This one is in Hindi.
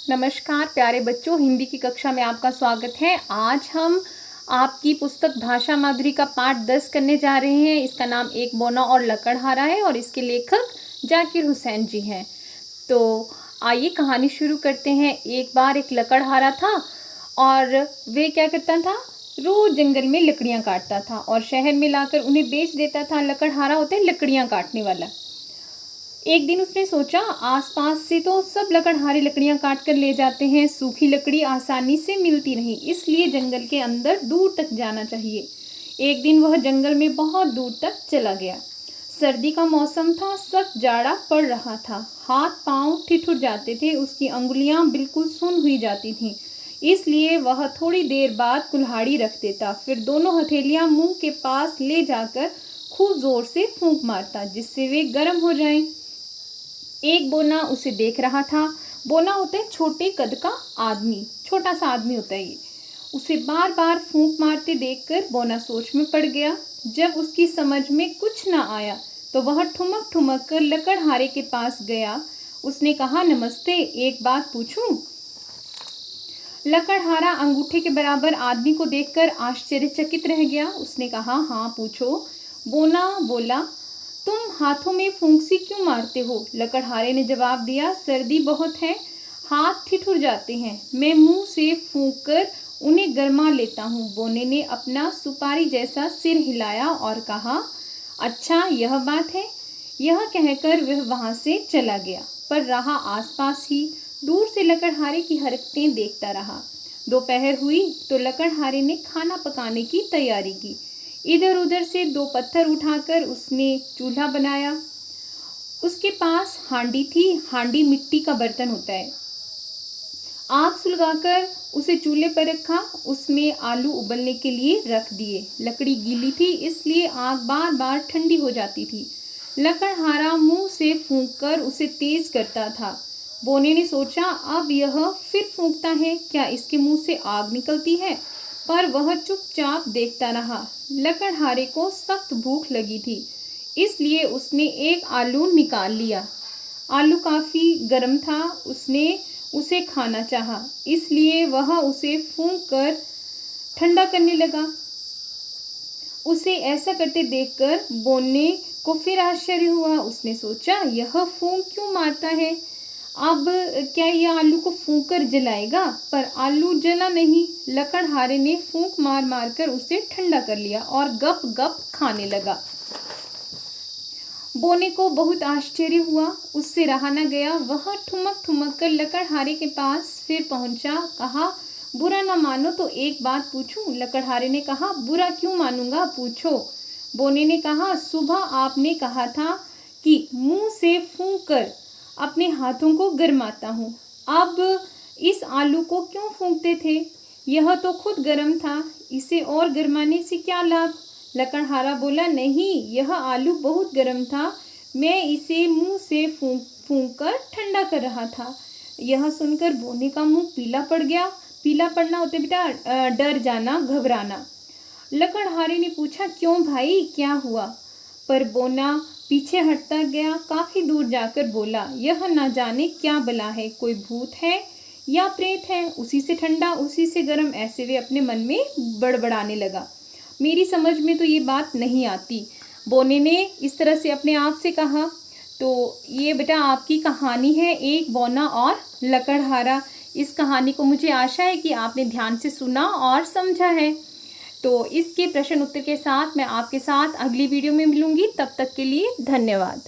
नमस्कार प्यारे बच्चों, हिंदी की कक्षा में आपका स्वागत है। आज हम आपकी पुस्तक भाषा माधुरी का पाठ 10 करने जा रहे हैं। इसका नाम एक बौना और लकड़हारा है और इसके लेखक जाकिर हुसैन जी हैं। तो आइए कहानी शुरू करते हैं। एक बार एक लकड़हारा था और वे क्या करता था, रोज जंगल में लकड़ियाँ काटता था और शहर में लाकर उन्हें बेच देता था। लकड़हारा होता है लकड़ियाँ काटने वाला। एक दिन उसने सोचा, आसपास से तो सब लकड़हारे लकड़ियां काट कर ले जाते हैं, सूखी लकड़ी आसानी से मिलती नहीं, इसलिए जंगल के अंदर दूर तक जाना चाहिए। एक दिन वह जंगल में बहुत दूर तक चला गया। सर्दी का मौसम था, सख्त जाड़ा पड़ रहा था। हाथ पांव ठिठुर जाते थे, उसकी अंगुलियां बिल्कुल सुन्न हुई जाती थीं। इसलिए वह थोड़ी देर बाद कुल्हाड़ी रख देता, फिर दोनों हथेलियां मुंह के पास ले जाकर खूब जोर से फूंक मारता, जिससे वे गर्म हो जाएं। एक बोना उसे देख रहा था। बोना होता है छोटे कद का आदमी, छोटा सा आदमी होता है ये। उसे बार बार फूंक मारते देखकर बोना सोच में पड़ गया। जब उसकी समझ में कुछ न आया तो वह ठुमक ठुमक कर लकड़हारे के पास गया। उसने कहा, नमस्ते, एक बात पूछूं? लकड़हारा अंगूठे के बराबर आदमी को देखकर आश्चर्यचकित रह गया। उसने कहा, हाँ पूछो। बोना बोला, तुम हाथों में फूंकसी क्यों मारते हो? लकड़हारे ने जवाब दिया, सर्दी बहुत है, हाथ ठिठुर जाते हैं, मैं मुंह से फूंककर उन्हें गरमा लेता हूँ। बोने ने अपना सुपारी जैसा सिर हिलाया और कहा, अच्छा यह बात है। यह कहकर वह वहां से चला गया, पर रहा आसपास ही। दूर से लकड़हारे की हरकतें देखता रहा। दोपहर हुई तो लकड़हारे ने खाना पकाने की तैयारी की। इधर उधर से 2 पत्थर उठाकर उसने चूल्हा बनाया। उसके पास हांडी थी। हांडी मिट्टी का बर्तन होता है। आग सुलगाकर उसे चूल्हे पर रखा। उसमें आलू उबलने के लिए रख दिए। लकड़ी गीली थी, इसलिए आग बार बार ठंडी हो जाती थी। लकड़हारा मुंह से फूंककर उसे तेज करता था। बोने ने सोचा, अब यह फिर फूंकता है, क्या इसके मुंह से आग निकलती है? पर वह चुपचाप देखता रहा। लकड़हारे को सख्त भूख लगी थी, इसलिए उसने एक आलू निकाल लिया। आलू काफी गर्म था, उसने उसे खाना चाहा, इसलिए वह उसे फूंक कर ठंडा करने लगा। उसे ऐसा करते देखकर बोने को फिर आश्चर्य हुआ। उसने सोचा, यह फूंक क्यों मारता है? अब क्या यह आलू को फूंक कर जलाएगा? पर आलू जला नहीं। लकड़हारे ने फूंक मार मार कर उसे ठंडा कर लिया और गप गप खाने लगा। बोने को बहुत आश्चर्य हुआ, उससे रहा न गया। वह ठुमक ठुमक कर लकड़हारे के पास फिर पहुंचा। कहा, बुरा न मानो तो एक बात पूछूं? लकड़हारे ने कहा, बुरा क्यों मानूंगा, पूछो। बोने ने कहा, सुबह आपने कहा था कि मुंह से फूंक कर अपने हाथों को गरमाता हूँ। अब इस आलू को क्यों फूंकते थे? यह तो खुद गर्म था, इसे और गरमाने से क्या लाभ? लकड़हारा बोला, नहीं, यह आलू बहुत गर्म था, मैं इसे मुंह से फूंक कर ठंडा कर रहा था। यह सुनकर बोने का मुंह पीला पड़ गया। पीला पड़ना होता है बेटा डर जाना, घबराना। लकड़हारे ने पूछा, क्यों भाई, क्या हुआ? पर बोना पीछे हटता गया। काफी दूर जाकर बोला, यह न जाने क्या बला है, कोई भूत है या प्रेत है, उसी से ठंडा उसी से गर्म, ऐसे वे अपने मन में बड़बड़ाने लगा। मेरी समझ में तो ये बात नहीं आती, बोने ने इस तरह से अपने आप से कहा। तो ये बेटा आपकी कहानी है, एक बौना और लकड़हारा। इस कहानी को मुझे आशा है कि आपने ध्यान से सुना और समझा है। तो इसके प्रश्न उत्तर के साथ मैं आपके साथ अगली वीडियो में मिलूंगी। तब तक के लिए धन्यवाद।